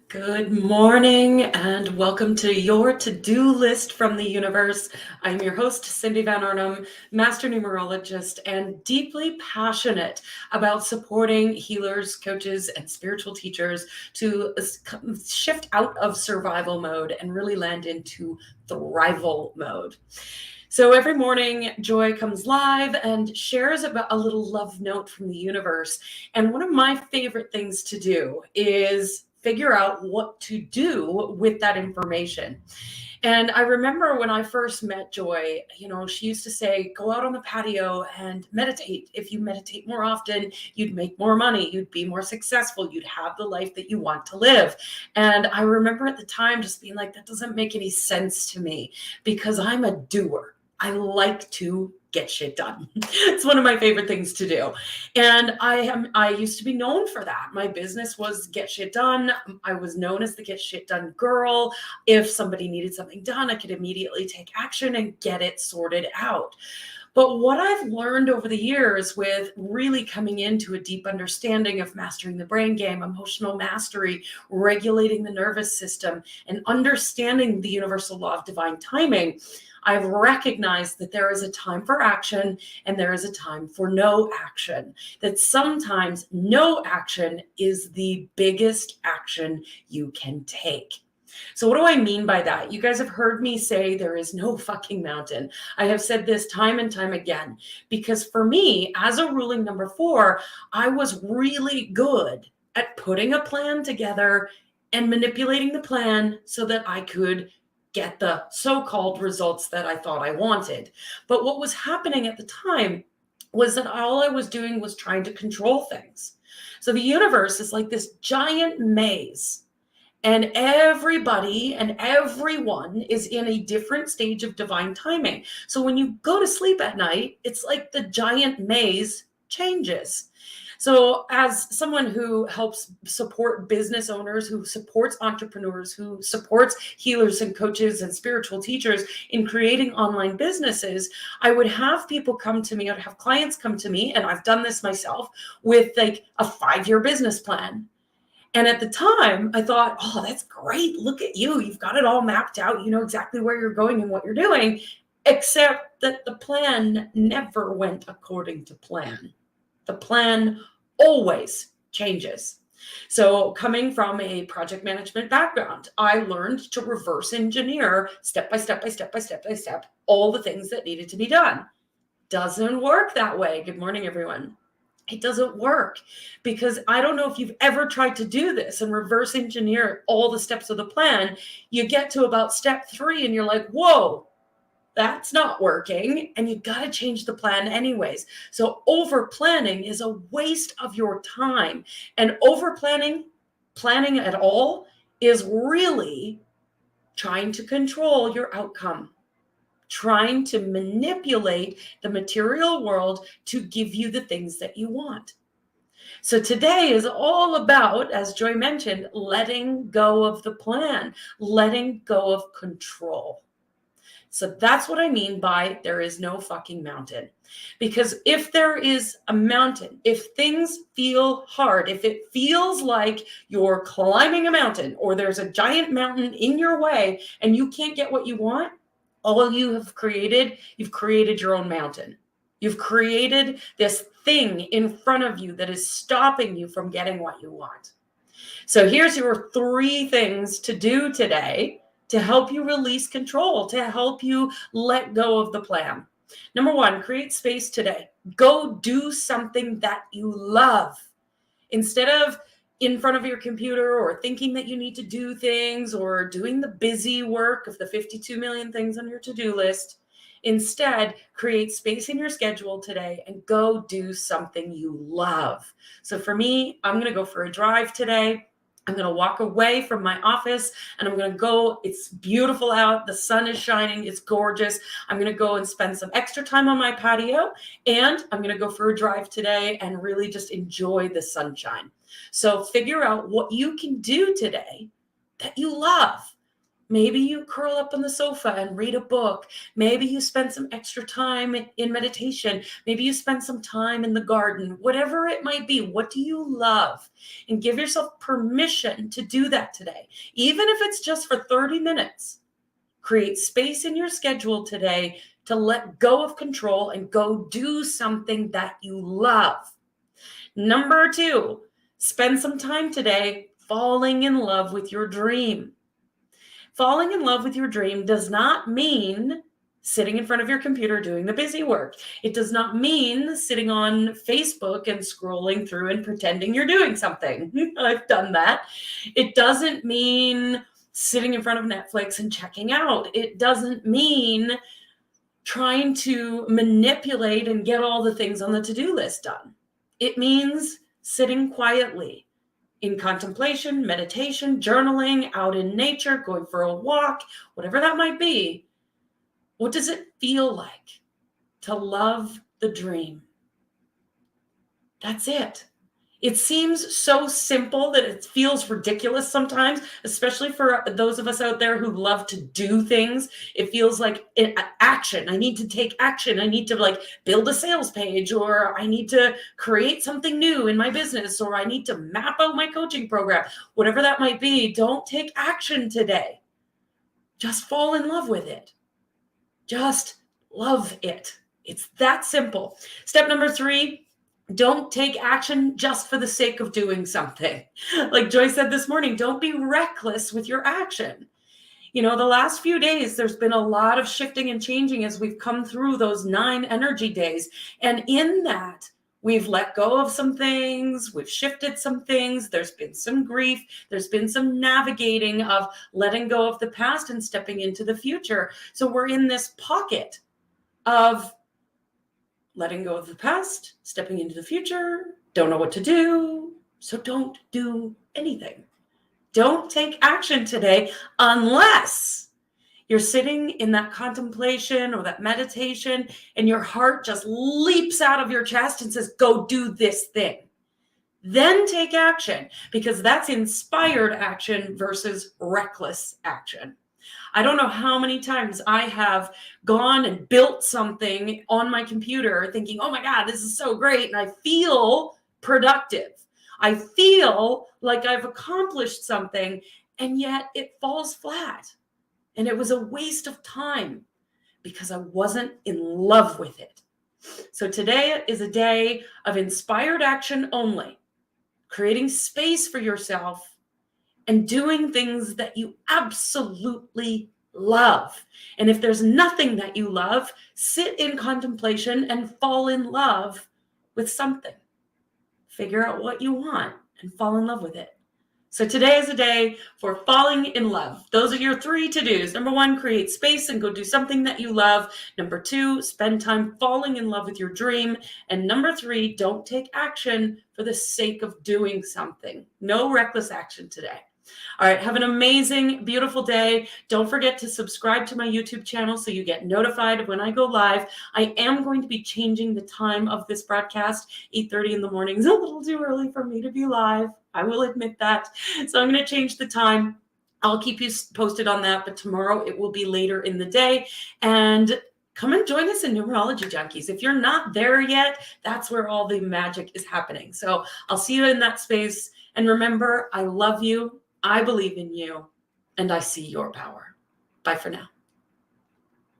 Good morning and welcome to your to-do list from the universe. I'm your host, Cindy Van Arnhem, master numerologist and deeply passionate about supporting healers, coaches, and spiritual teachers to shift out of survival mode and really land into thrival mode. So every morning, Joy comes live and shares about a little love note from the universe. And one of my favorite things to do is figure out what to do with that information. And I remember when I first met Joy, she used to say, go out on the patio and meditate. If you meditate more often, you'd make more money, you'd be more successful, you'd have the life that you want to live. And I remember at the time just being like, that doesn't make any sense to me because I'm a doer. I like to get shit done. It's one of my favorite things to do. And I used to be known for that. My business was get shit done. I was known as the get shit done girl. If somebody needed something done, I could immediately take action and get it sorted out. But what I've learned over the years with really coming into a deep understanding of mastering the brain game, emotional mastery, regulating the nervous system, and understanding the universal law of divine timing, I've recognized that there is a time for action and there is a time for no action. That sometimes no action is the biggest action you can take. So what do I mean by that? You guys have heard me say there is no fucking mountain. I have said this time and time again, because for me, as a ruling number 4, I was really good at putting a plan together and manipulating the plan so that I could get the so-called results that I thought I wanted. But what was happening at the time was that all I was doing was trying to control things. So the universe is like this giant maze, and everybody and everyone is in a different stage of divine timing. So when you go to sleep at night, it's like the giant maze changes. So as someone who helps support business owners, who supports entrepreneurs, who supports healers and coaches and spiritual teachers in creating online businesses, I would have people come to me, I'd have clients come to me, and I've done this myself, with like a 5-year business plan. And at the time, I thought, oh, that's great. Look at you. You've got it all mapped out. You know exactly where you're going and what you're doing, except that the plan never went according to plan. The plan always changes. So coming from a project management background, I learned to reverse engineer step by step all the things that needed to be done. Doesn't work that way. Good morning, everyone. It doesn't work, because I don't know if you've ever tried to do this and reverse engineer all the steps of the plan. You get to about step 3 and you're like, whoa, that's not working. And you got to change the plan anyways. So over planning is a waste of your time. And over planning at all, is really trying to control your outcome, trying to manipulate the material world to give you the things that you want. So today is all about, as Joy mentioned, letting go of the plan, letting go of control. So that's what I mean by there is no fucking mountain. Because if there is a mountain, if things feel hard, if it feels like you're climbing a mountain or there's a giant mountain in your way and you can't get what you want, all you have created, you've created your own mountain. You've created this thing in front of you that is stopping you from getting what you want. So here's your 3 things to do today to help you release control, to help you let go of the plan. Number 1, create space today. Go do something that you love. Instead of in front of your computer or thinking that you need to do things or doing the busy work of the 52 million things on your to-do list, instead, create space in your schedule today and go do something you love. So for me, I'm going to go for a drive today. I'm going to walk away from my office and I'm going to go. It's beautiful out. The sun is shining. It's gorgeous. I'm going to go and spend some extra time on my patio, and I'm going to go for a drive today and really just enjoy the sunshine. So figure out what you can do today that you love. Maybe you curl up on the sofa and read a book. Maybe you spend some extra time in meditation. Maybe you spend some time in the garden. Whatever it might be, what do you love? And give yourself permission to do that today. Even if it's just for 30 minutes, create space in your schedule today to let go of control and go do something that you love. Number 2, spend some time today falling in love with your dream. Falling in love with your dream does not mean sitting in front of your computer doing the busy work. It does not mean sitting on Facebook and scrolling through and pretending you're doing something. I've done that. It doesn't mean sitting in front of Netflix and checking out. It doesn't mean trying to manipulate and get all the things on the to-do list done. It means sitting quietly in contemplation, meditation, journaling, out in nature, going for a walk, whatever that might be. What does it feel like to love the dream? That's it. It seems so simple that it feels ridiculous sometimes, especially for those of us out there who love to do things. It feels like action. I need to take action. I need to build a sales page, or I need to create something new in my business, or I need to map out my coaching program, whatever that might be. Don't take action today. Just fall in love with it. Just love it. It's that simple. Step number 3, don't take action just for the sake of doing something. Like Joy said this morning, don't be reckless with your action. The last few days, there's been a lot of shifting and changing as we've come through those 9 energy days. And in that, we've let go of some things, we've shifted some things, there's been some grief, there's been some navigating of letting go of the past and stepping into the future. So we're in this pocket of letting go of the past, stepping into the future, don't know what to do, so don't do anything. Don't take action today unless you're sitting in that contemplation or that meditation and your heart just leaps out of your chest and says, go do this thing. Then take action, because that's inspired action versus reckless action. I don't know how many times I have gone and built something on my computer thinking, oh my God, this is so great. And I feel productive. I feel like I've accomplished something, and yet it falls flat. And it was a waste of time because I wasn't in love with it. So today is a day of inspired action only, creating space for yourself and doing things that you absolutely love. And if there's nothing that you love, sit in contemplation and fall in love with something. Figure out what you want and fall in love with it. So today is a day for falling in love. Those are your 3 to-dos. Number 1, create space and go do something that you love. Number 2, spend time falling in love with your dream. And number 3, don't take action for the sake of doing something. No reckless action today. All right, have an amazing, beautiful day. Don't forget to subscribe to my YouTube channel so you get notified when I go live. I am going to be changing the time of this broadcast. 8:30 in the morning is a little too early for me to be live. I will admit that. So I'm going to change the time. I'll keep you posted on that, but tomorrow it will be later in the day. And come and join us in Numerology Junkies. If you're not there yet, that's where all the magic is happening. So I'll see you in that space. And remember, I love you. I believe in you, and I see your power. Bye for now.